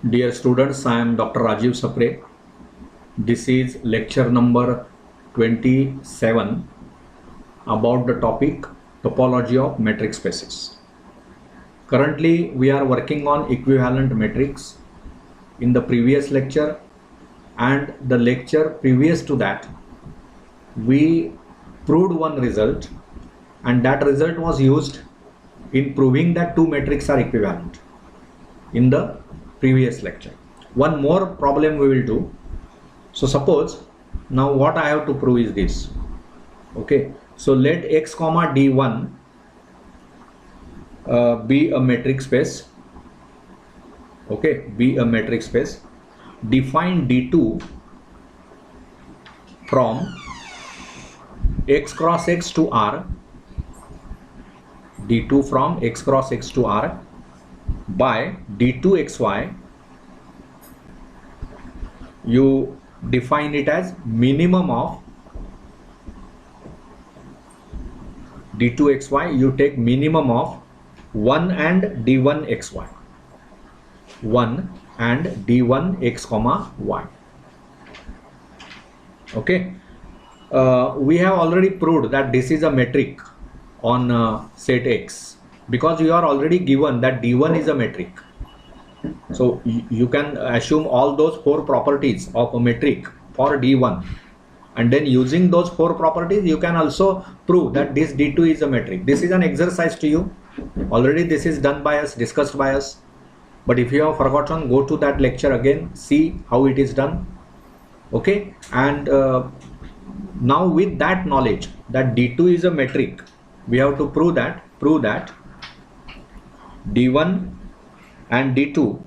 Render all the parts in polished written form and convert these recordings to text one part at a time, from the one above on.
Dear students, I am Dr. Rajiv Sapre. This is lecture number 27 about the topic topology of metric spaces. Currently, we are working on equivalent metrics. In the previous lecture and the lecture previous to that, we proved one result, and that result was used in proving that two metrics are equivalent in the previous lecture. One more problem we will do. So suppose now what I have to prove is this. Okay, so let x comma d1 be a metric space. Okay, be a metric space. Define d2 from x cross x to r, d2 from x cross x to r by d2xy. You define it as minimum of d2xy. You take minimum of 1 and d1xy, 1 and d1x comma y. Okay, we have already proved that this is a metric on set X, because you are already given that d1 is a metric. So you can assume all those four properties of a metric for d1, and then using those four properties you can also prove that this d2 is a metric. This is an exercise to you. Already this is done by us, discussed by us, but if you have forgotten, go to that lecture again, see how it is done. Okay, and now with that knowledge that d2 is a metric, we have to prove that d1 and d2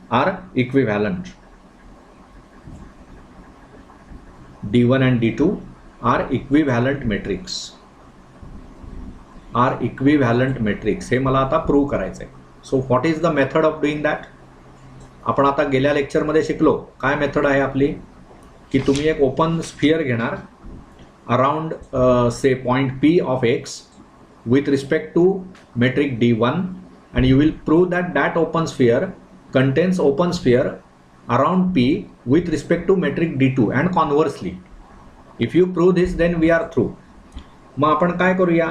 are equivalent. d1 and d2 are equivalent metrics. हे मला आता prove करायचं आहे. So what is the method of doing that? आपण आता गेल्या लेक्चरमध्ये शिकलो. काय मेथड आहे आपली? की तुम्ही एक ओपन स्फिअर घेणार अराउंड से point P of x with respect to metric d1, and you will prove that that open sphere contains open sphere around P with respect to metric d2, and conversely. If you prove this, then we are through. मग आपण काय करूया?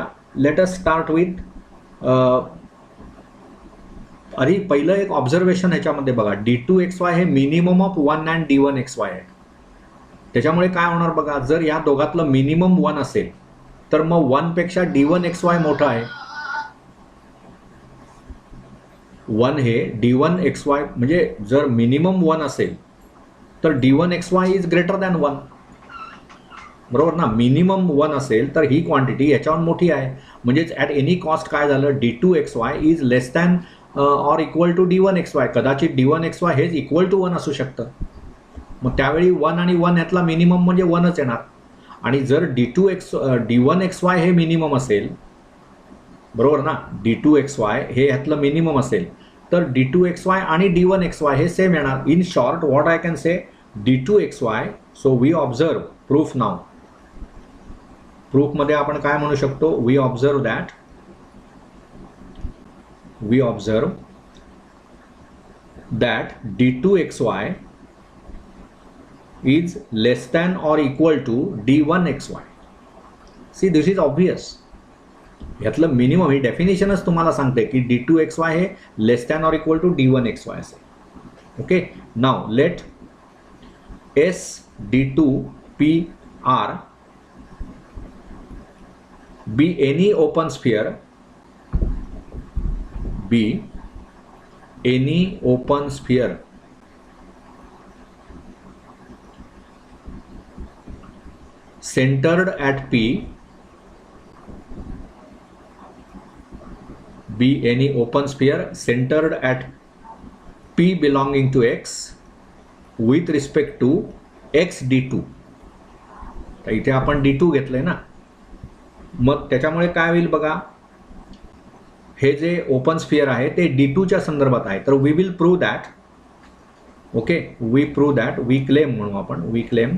Let us start with आधी पहिलं एक observation ह्याच्यामध्ये बघा. d2xy hey minimum of 1 and d1xy आहे. त्याच्यामुळे काय होणार बघा, जर या दोघातलं मिनिमम 1 असेल तर मग 1 पेक्षा d1xy मोठा आहे. 1 हे d1xy म्हणजे जर मिनिमम 1 असेल तर d1xy इज ग्रेटर दॅन 1. बरोबर ना? मिनिमम 1 असेल तर ही क्वांटिटी याच्यावर मोठी आहे. म्हणजेच ॲट एनी कॉस्ट काय झालं, d2xy is less than or equal to d1xy. कदाचित d1xy हेच इक्वल टू 1 असू शकतं. मग त्यावेळी 1 आणि 1 यातला मिनिमम म्हणजे 1च येणार. आणि जर d1xy हे मिनिमम असेल, बरोबर ना, d2xy हे ह्यातलं मिनिमम असेल तर d2xy आणि d1xy हे सेम येणार. In short what I can say, d2xy. So we observe proof now. प्रूफमध्ये आपण काय म्हणू शकतो? We observe that d2xy is less than or equal to d1xy. See, this is obvious. यातलं मिनिमम ही डेफिनेशनच तुम्हाला सांगते की d2xy हे less than or equal to d1xy असेल. Okay, now let s d2pr be any open sphere, centered at P, be any open sphere centered at P belonging to X with respect to x d2. तर इथे आपण d2 घेतलंय ना, मग त्याच्यामुळे काय होईल बघा, हे जे ओपन स्फिअर आहे ते d2 च्या संदर्भात आहे. तर we will prove that. Okay, we prove that, we claim म्हणू आपण, we claim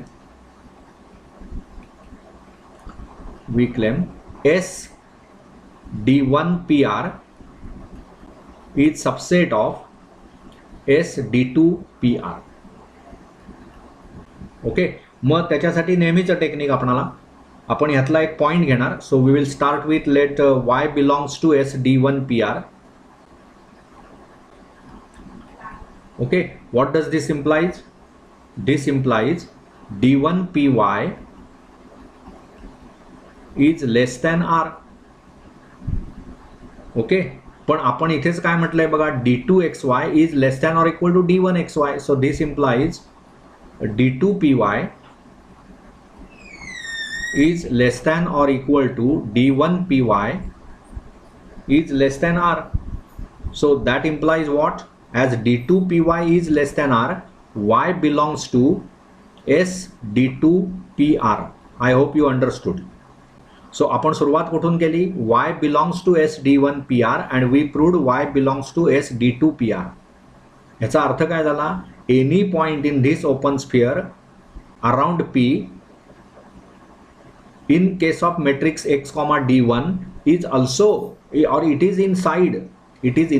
S d1pr is subset of S D two P R. Okay, मग त्याच्यासाठी नेहमीचं टेक्निक आपण ह्यातला एक पॉईंट घेणार. So we will start with let y belongs to S D one P R. Okay, what does this implies? This implies d1py is less than r. Okay, पण आपण इथेच काय म्हटलंय बघा, d2xy is less than or equal to d1xy. So this implies d2py is less than or equal to d1py is less than r. So that implies what? As d2py is less than r, y belongs to s d2pr. I hope you understood. So आपण सुरुवात कुठून केली? y belongs to s d1pr and we proved y belongs to s d2pr. याचा अर्थ काय झाला? Any point in this open sphere around p in case of matrix x comma d1 is also, or it is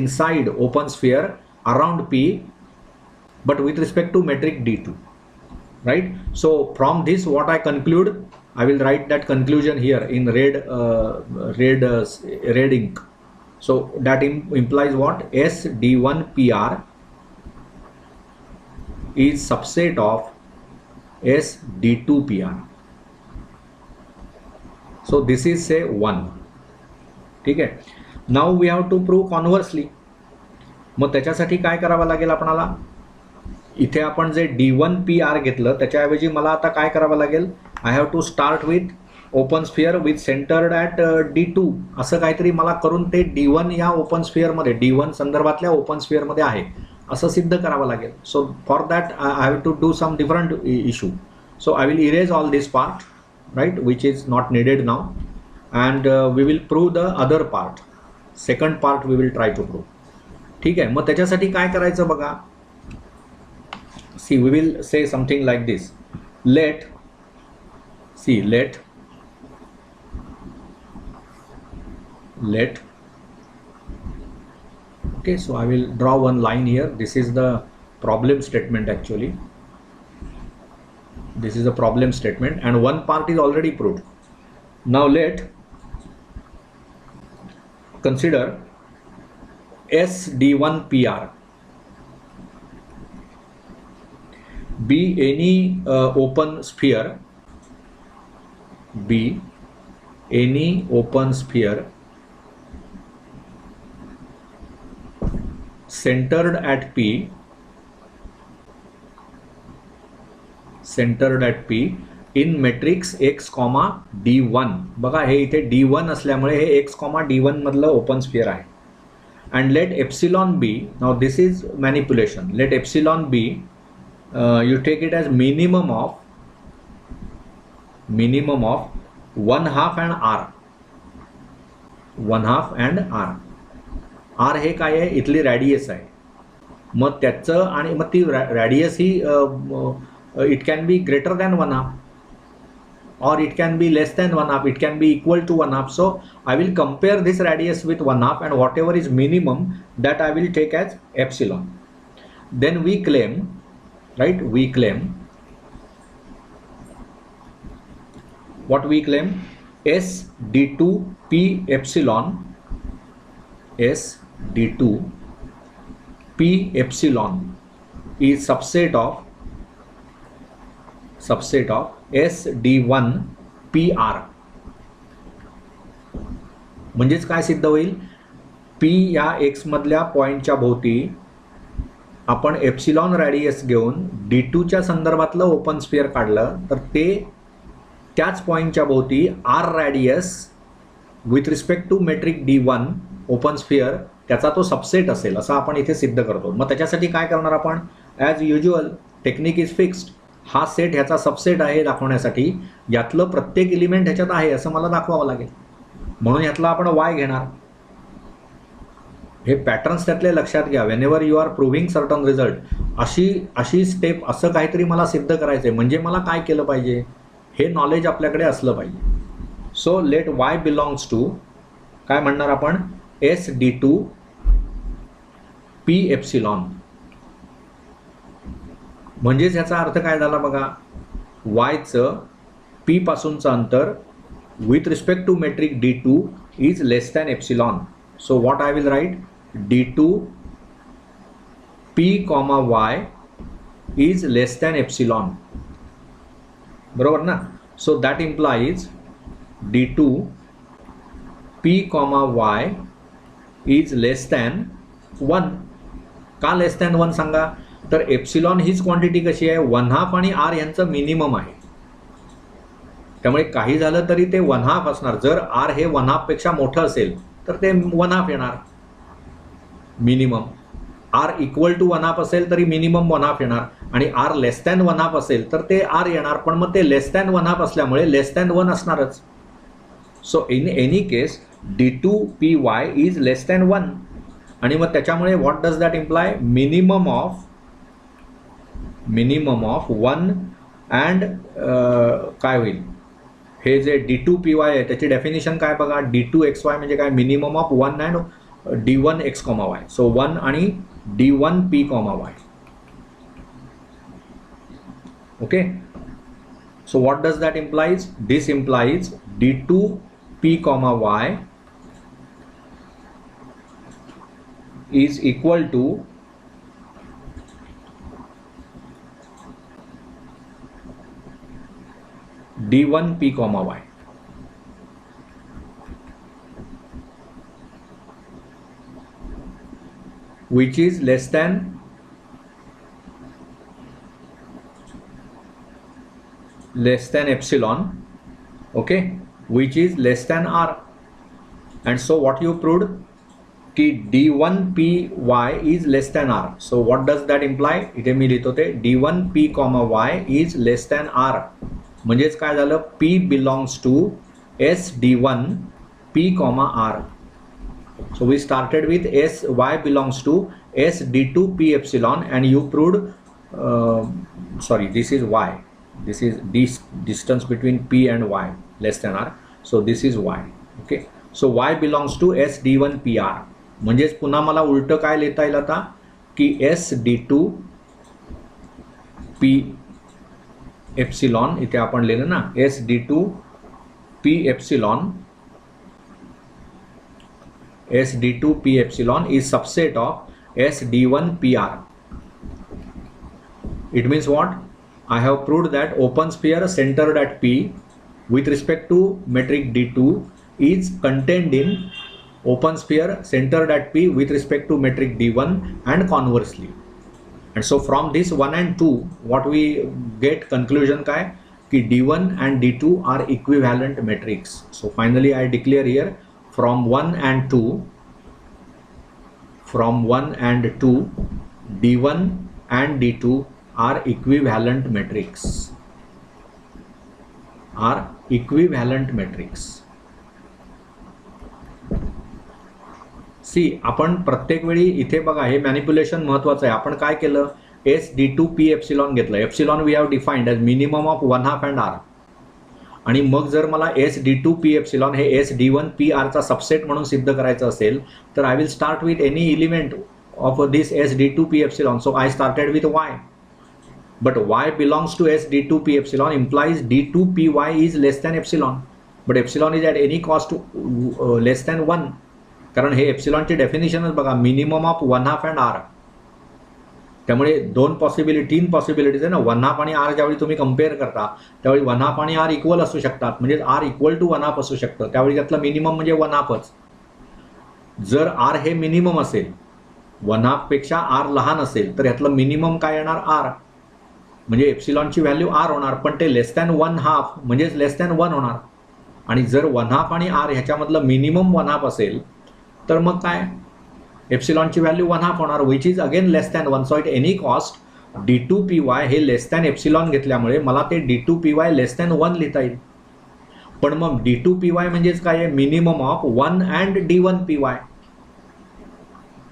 inside open sphere around p but with respect to metric d2, right? So from this what I conclude, I will write that conclusion here in red ink. So that implies what? S d1 pr is subset of S d2 pr. So this is say 1. ठीक आहे. Now we have to prove conversely. मग त्याच्यासाठी काय करावं लागेल आपणाला? इथे आपण जे d1 pr घेतलं त्याच्याऐवजी मला आता काय करावं लागेल? I have to start with open sphere with centred at d2 असं काहीतरी मला करून ते d1 या ओपन स्फिअरमध्ये, d1 संदर्भातल्या ओपन स्फिअरमध्ये आहे असं सिद्ध करावं लागेल. So for that I have to do some different issue. So I will erase all this part, right, which is not needed now, and we will prove the other part. Second part we will try to prove. ठीक आहे. मग त्याच्यासाठी काय करायचं बघा. See, we will say something like this. Let okay, so I will draw one line here. This is the problem statement actually. This is a problem statement and one part is already proved. Now let consider S d1 pr be any open sphere, centered at p in matrix x comma d1. बघा हे इथे d1 असल्यामुळे हे x comma d1 मधलं open sphere आहे. and let epsilon be, now this is manipulation, let epsilon be you take it as minimum of 1/2 and r. 1/2 and r. r हे काय आहे? इथली radius आहे. मग त्याचं आणि मग ती radius he it can be greater than 1/2 or it can be less than 1/2, it can be equal to 1/2. So I will compare this radius with 1/2 and whatever is minimum that I will take as epsilon. Then we claim, right, what we claim? S d2 p epsilon, S d2 p epsilon is subset of S d1 pr. म्हणजेच काय सिद्ध होईल? p या x मधल्या पॉइंटच्या भोवती आपण epsilon radius घेऊन d2 च्या संदर्भातलं ओपन स्फिअर काढलं तर ते त्याच पॉइंटच्या भोवती r radius with respect to metric d1 open sphere त्याचा तो सबसेट असेल असं आपण इथे सिद्ध करतो. मग त्याच्यासाठी काय करणार आपण? As usual technique is fixed. हा सेट ह्याचा सबसेट आहे दाखवण्यासाठी यातलं प्रत्येक एलिमेंट ह्याच्यात आहे असं मला दाखवावं लागेल. म्हणून यातला आपण y घेणार. हे पॅटर्न्स त्यातले लक्षात घ्या. Whenever you are proving certain result अशी स्टेप असं काहीतरी मला सिद्ध करायचं आहे. म्हणजे मला काय केलं पाहिजे हे नॉलेज आपल्याकडे असलं पाहिजे. So let y belongs to काय म्हणणार आपण? S d2 p epsilon. म्हणजेच याचा अर्थ काय झाला बघा, वायचं पी पासूनचं अंतर with respect to metric D2 is less than epsilon. So what I will write, D2 P, Y is less than epsilon. बरोबर ना. So that implies D2 P, Y is less than 1. का less than 1 सांगा, तर epsilon हीच quantity कशी आहे, 1/2 आणि R यांचं minimum आहे. त्यामुळे काही झालं तरी ते 1/2 असणार. जर R हे 1/2 पेक्षा मोठं असेल तर ते 1/2 येणार मिनिमम. R इक्वल टू 1/2 असेल तरी मिनिमम 1/2 येणार, आणि R लेस दॅन 1/2 असेल तर ते R येणार, पण मग ते लेस दॅन 1/2 असल्यामुळे लेस दॅन 1 असणारच. So in any case D2 PY is less than 1. आणि मग त्याच्यामुळे what does that imply, minimum of 1 and काय होईल, हे जे D2 PY आहे त्याची डेफिनेशन काय बघा, D2 XY म्हणजे काय, minimum of 1 and D1 X, Y. सो 1 आणि D1 P, Y. Okay. So what does that implies, this implies D2 P, Y is equal to D1 P, Y. which is less than epsilon, okay, which is less than R. And so what you proved, कि D1 PY is less than R. So what does that imply, इथे मी लिहितो ते D1 P, Y is less than R. म्हणजेच काय झालं, P belongs to S D1 P, R. So we started with S, Y belongs to S D2 P epsilon, and you proved, sorry, this is Y. This is this distance between P and Y less than R. So this is Y. Okay. So Y belongs to S D1 PR. म्हणजेच पुन्हा मला उलट काय लिहिता येईल आता, की S D2 P epsilon, इथे आपण लिहिलं ना, S D2 P epsilon, S D2 P epsilon is subset of S D1 PR. It means what? I have proved that open sphere centered at P with respect to metric D2 is contained in open sphere centered at P with respect to metric D1 and conversely. And so from this 1 and 2 what we get conclusion काय, कि D1 and D2 are equivalent metrics. So finally I declare here from 1 and 2, D1 and D2 are equivalent metrics. सी आपण प्रत्येक वेळी इथे बघा, हे manipulation महत्वाचं आहे. आपण काय केलं, S D2 P एप्सिलॉन घेतलं. Epsilon we have defined as minimum of 1/2 and R. आणि मग जर मला S D2 P एप्सिलॉन हे S D1 P R चा सबसेट म्हणून सिद्ध करायचं असेल तर I will start with any element of this S D2 P एप्सिलॉन. So I started with Y. But Y belongs to S D2 P epsilon implies D2 PY is less than epsilon. But epsilon is at any cost less than 1. कारण हे एप्सिलॉनची डेफिनेशनच बघा, minimum of 1/2 and R. त्यामुळे 3 possibilities आहे ना. 1/2 आणि R ज्यावेळी तुम्ही compare करता त्यावेळी 1/2 आणि R इक्वल असू शकतात. म्हणजे R इक्वल टू 1/2 असू शकतं. त्यावेळी त्यातला मिनिमम म्हणजे 1/2च. जर R हे मिनिमम असेल, 1/2 पेक्षा R लहान असेल तर यातलं मिनिमम काय येणार, R. म्हणजे एप्सिलॉनची व्हॅल्यू R होणार, पण ते लेस दॅन 1/2 म्हणजेच लेस दॅन 1 होणार. आणि जर 1/2 आणि R ह्याच्यामधलं मिनिमम 1/2 असेल तर मग काय, एप्सिलॉनची व्हॅल्यू 1/2 होणार, which is again less than 1. So at any cost D2 PY हे लेस दॅन एप्सिलॉन घेतल्यामुळे मला ते D2 PY लेस दॅन 1 लिहिता येईल. पण मग D2 PY म्हणजेच काय आहे, minimum of 1 and D1 PY.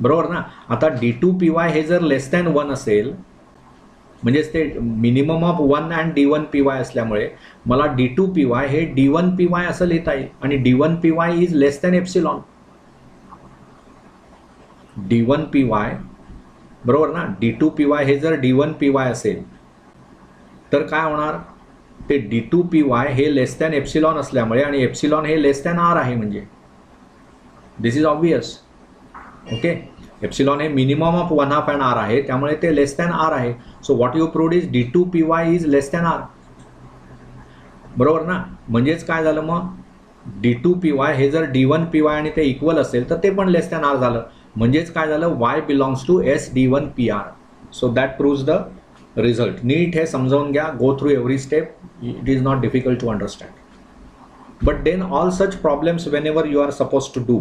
बरोबर ना. आता D2 PY हे जर लेस दॅन 1 असेल म्हणजेच ते minimum of 1 and D1 PY असल्यामुळे मला D2 PY हे D1 PY असं लिहिता येईल. आणि D1 PY is less than epsilon. D1 PY बरोबर ना. D2 PY हे जर D1 PY असेल तर काय होणार, ते d2py हे लेस दॅन एप्सिलॉन असल्यामुळे, आणि एप्सिलॉन हे लेस दॅन r आहे, म्हणजे this is obvious. Okay, epsilon हे मिनिमम ऑफ 1/2 and r आहे, त्यामुळे ते लेस दॅन r आहे. So what you proved is d2py is less than r. बरोबर ना. म्हणजेच काय झालं, मग d2py हे जर d1py आणि ते इक्वल असेल तर ते पण लेस दॅन r झालं. म्हणजेच काय झालं, y belongs to s d1pr. So that proves the result. नीट हे समजावून घ्या, go through every step. It is not difficult to understand. But then all such problems, whenever you are supposed to do,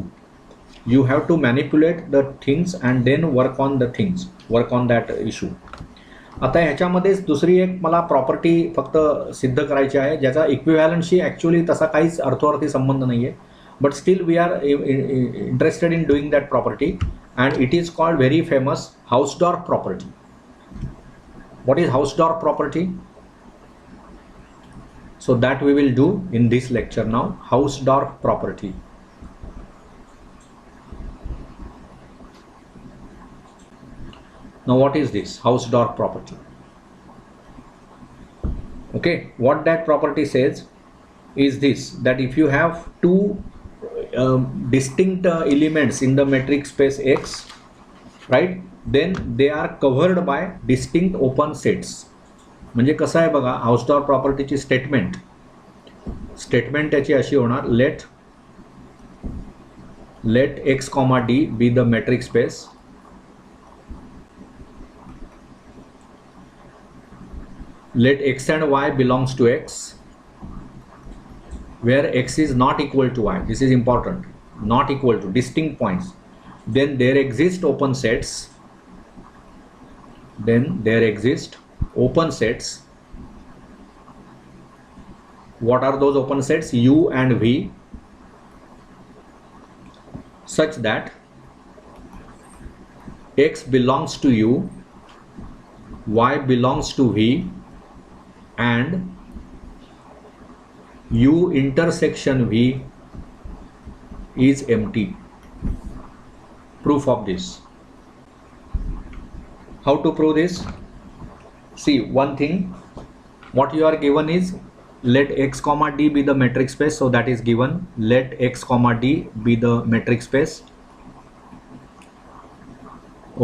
you have to manipulate the things and then work on the things, work on that issue. आता ह्याच्यामध्येच दुसरी एक मला property फक्त सिद्ध करायची आहे, ज्याचा इक्विव्हॅलंटशी actually तसा काहीच अर्थार्थी संबंध नाही आहे, but still we are interested in doing that property, and it is called very famous Hausdorff property. What is Hausdorff property? So that we will do in this lecture now, Hausdorff property. Now what is this Hausdorff property? Okay, what that property says is this, that if you have two distinct elements in the metric space X, right, then they are covered by distinct open sets. म्हणजे कसं आहे बघा, हाऊसडॉर्फ प्रॉपर्टीची statement त्याची अशी होणार, let X comma D be the metric space, let X and Y belongs to X, where X is not equal to Y. This is important. Not equal to, distinct points. Then there exist open sets, open sets. What are those open sets? U and V, such that X belongs to U, Y belongs to V, and U intersection V is empty. Proof of this. How to prove this? See, one thing, what you are given is let x comma d be the metric space, so that is given, let x comma d be the metric space.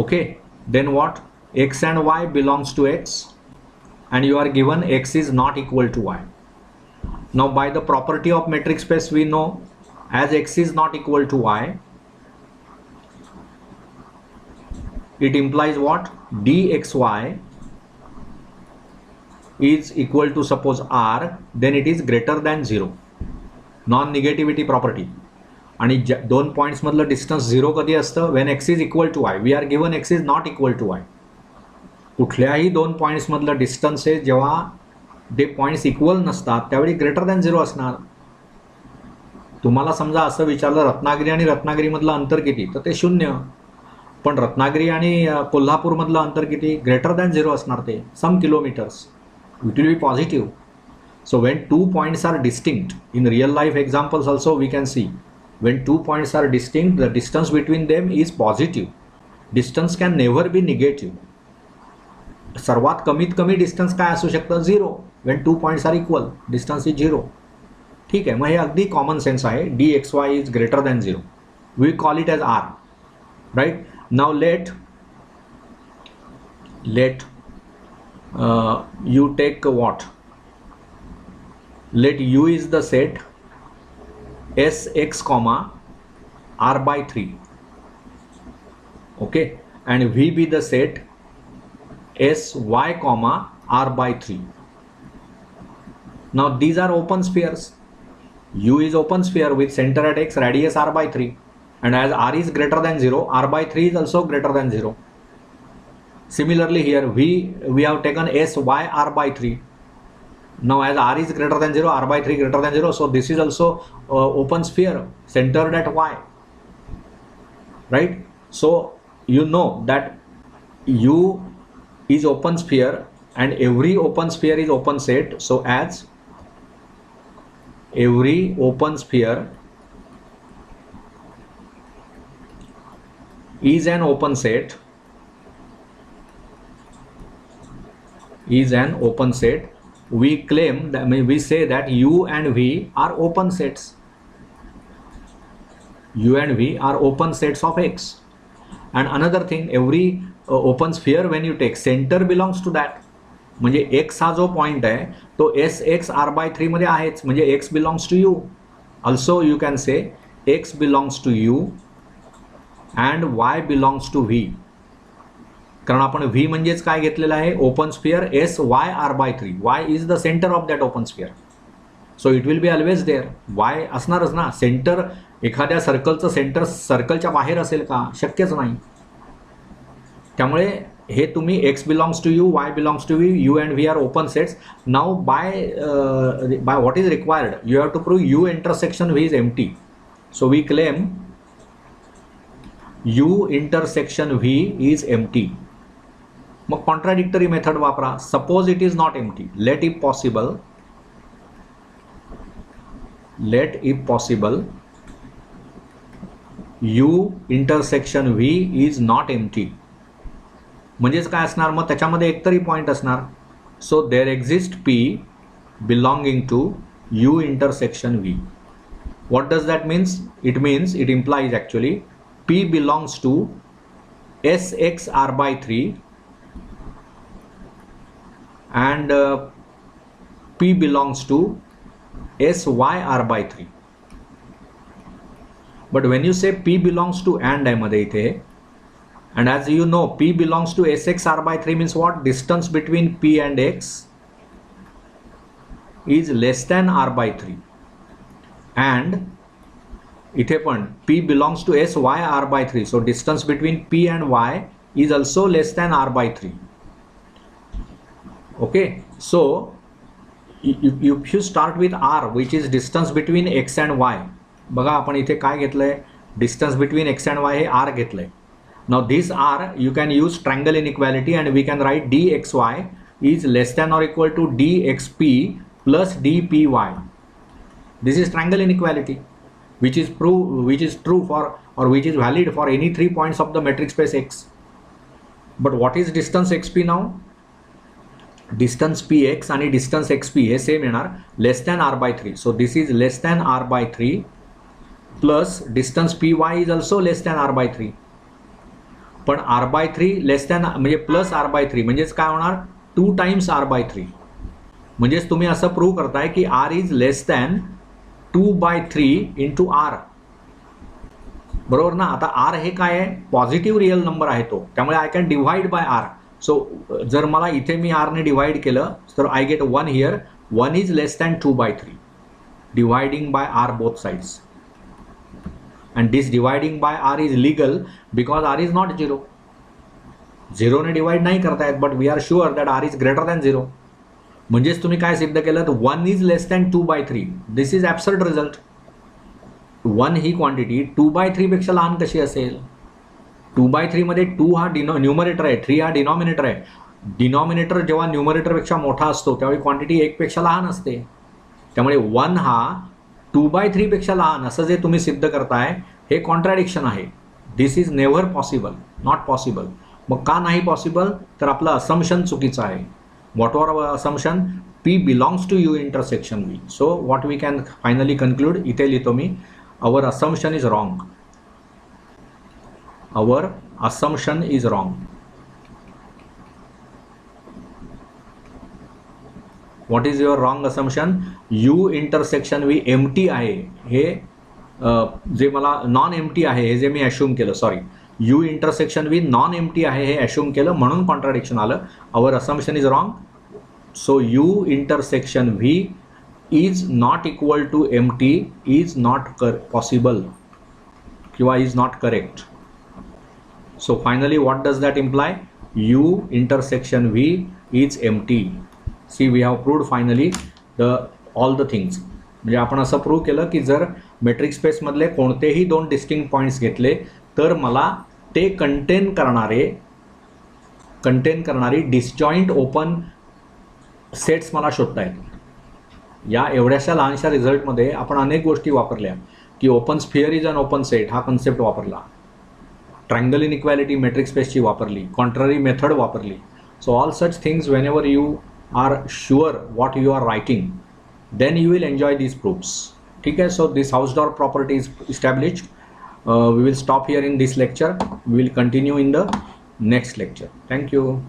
Okay, then what, x and y belongs to x, and you are given x is not equal to y. Now by the property of metric space we know, as x is not equal to y, it implies what, dxy is equal to suppose r, then it is greater than 0. Non negativity property. आणि दोन points मधलं distance 0 कधी असतं, when x is equal to y. We are given x is not equal to y. कुठल्याही दोन points मधलं distance हे जेव्हा ते पॉईंट्स इक्वल नसतात त्यावेळी ग्रेटर दॅन 0 असणार. तुम्हाला समजा असं विचारलं रत्नागिरी आणि रत्नागिरीमधलं अंतर किती, तर ते 0. पण रत्नागिरी आणि कोल्हापूरमधलं अंतर किती, ग्रेटर दॅन 0 असणार, ते सम kilometres. It will be positive. So when two points are distinct, in real life examples also we can see, when two points are distinct, the distance between them is positive. Distance can never be negative. सर्वात कमीत कमी distance काय असू शकतं, 0. when two points are equal, distance is 0. ठीक आहे, मग हे अगदी common sense आहे. dxy is greater than 0. We call it as r, right? Now let you take what, let u is the set sx comma r by 3, okay, and v be the set sy comma r by 3. Now these are open spheres. U is open sphere with center at x, radius r by 3, and as r is greater than 0, r by 3 is also greater than 0. Similarly here we have taken sy r by 3. Now as r is greater than 0, r by 3 greater than 0, so this is also open sphere centered at y, right? So you know that U is open sphere and every open sphere is open set. So as every open sphere is an open set, is an open set. We claim that, we say that U and V are open sets. U and V are open sets of X. And another thing, every open sphere when you take, center belongs to that. म्हणजे X हा जो point आहे तो Sx r/3 मध्ये आहेच, म्हणजे X belongs to U. Also you can say X belongs to U and Y belongs to V. कारण आपण V म्हणजेच काय घेतलेलं आहे, open sphere SY r/3. Y is the centre of that open sphere. So it will be always there. Y असणारच ना. Centre, एखाद्या सर्कलचं centre सर्कलच्या बाहेर असेल का? शक्यच नाही. त्यामुळे हे तुम्ही X belongs to U, Y belongs to V, U and V are open sets. Now by what is required? You have to prove U intersection V is empty. So we claim U intersection V is empty. मग contradictory method वापरा. Suppose it is not empty. Let if possible U intersection V is not empty. म्हणजेच काय असणार, मग त्याच्यामध्ये एकतरी point असणार. So there exist P belonging to U intersection V. What does that means? It implies actually P belongs to Sx r/3 and P belongs to SY r/3. But when you say P belongs to and आहे मध्ये इथे, and as you know P belongs to Sx r/3 means what? Distance between P and X is less than r/3. And इथे पण P belongs to SY r/3. So distance between P and Y is also less than r/3. Okay, so if you start with R, which is distance between X and Y. बघा आपण इथे काय घेतलंय, distance between X and Y हे R घेतलंय. Now this R you can use triangle inequality and we can write dxy is less than or equal to dxp plus dpy. This is triangle inequality which is true for, or which is valid for any 3 points of the metric space X. But what is distance xp now? Distance px आणि distance xp हे same येणार, less than r/3. So this is less than r/3 plus distance py is also less than r/3. पण r/3 less than म्हणजे plus r/3 म्हणजेच काय होणार, 2 times r/3. म्हणजेच तुम्ही असं प्रूव्ह करताय की r is less than 2/3 into r. बरोबर ना. आता r हे काय आहे, पॉझिटिव्ह रिअल नंबर आहे तो, त्यामुळे I can divide by r. सो जर मला इथे मी r ने डिवाइड केलं तर I get 1 here. 1 is less than 2/3 dividing by r both sides. And this dividing by r is legal because r is not 0. 0 ने डिवाइड नाही करतायत, but we are sure that r is greater than 0. म्हणजेच तुम्ही काय सिद्ध केलं, तर 1 is less than 2/3. This is absurd result. 1 he quantity 2/3 पेक्षा लहान कशी असेल? 2/3 मध्ये 2 हा न्यूमरेटर आहे, 3 हा डिनॉमिनेटर आहे. डिनॉमिनेटर जेव्हा न्यूमरेटरपेक्षा मोठा असतो त्यावेळी क्वांटिटी 1 पेक्षा लहान असते. त्यामुळे 1 हा 2/3 पेक्षा लहान असं जे तुम्ही सिद्ध करताय हे कॉन्ट्राडिक्शन आहे. This is never possible, not possible. मग का नाही पॉसिबल? तर आपलं असम्पशन चुकीचं आहे. What were our assumption? P belongs to U intersection V. So what we can finally conclude, इथे लिहितो मी, our assumption is wrong. Our assumption is wrong. What is your wrong assumption? U intersection V empty आहे हे जे मला non empty आहे हे जे मी अश्युम केलं, sorry, U intersection V non empty आहे हे अश्युम केलं म्हणून contradiction आलं. Our assumption is wrong. So U intersection V is not equal to empty, is not possible किंवा is not correct. So finally what does that imply? U intersection V is empty. See, we have proved finally all the things. म्हणजे आपण असं prove केलं की जर metric space मधले कोणतेही 2 distinct points घेतले तर मला ते कंटेन करणारी डिसजॉइंट ओपन सेट्स मला शोधता येतील. या एवढ्याशा लहानशा रिझल्टमध्ये आपण अनेक गोष्टी वापरल्या की open sphere is an open set हा कन्सेप्ट वापरला, ट्रायंगल इनइक्वॅलिटी मेट्रिक स्पेसची वापरली, कॉन्ट्ररी मेथड वापरली. So all such things, whenever you are sure what you are writing, then you will enjoy these proofs. Okay, so this Hausdorff property is established. We will stop here in this lecture. We will continue in the next lecture. Thank you.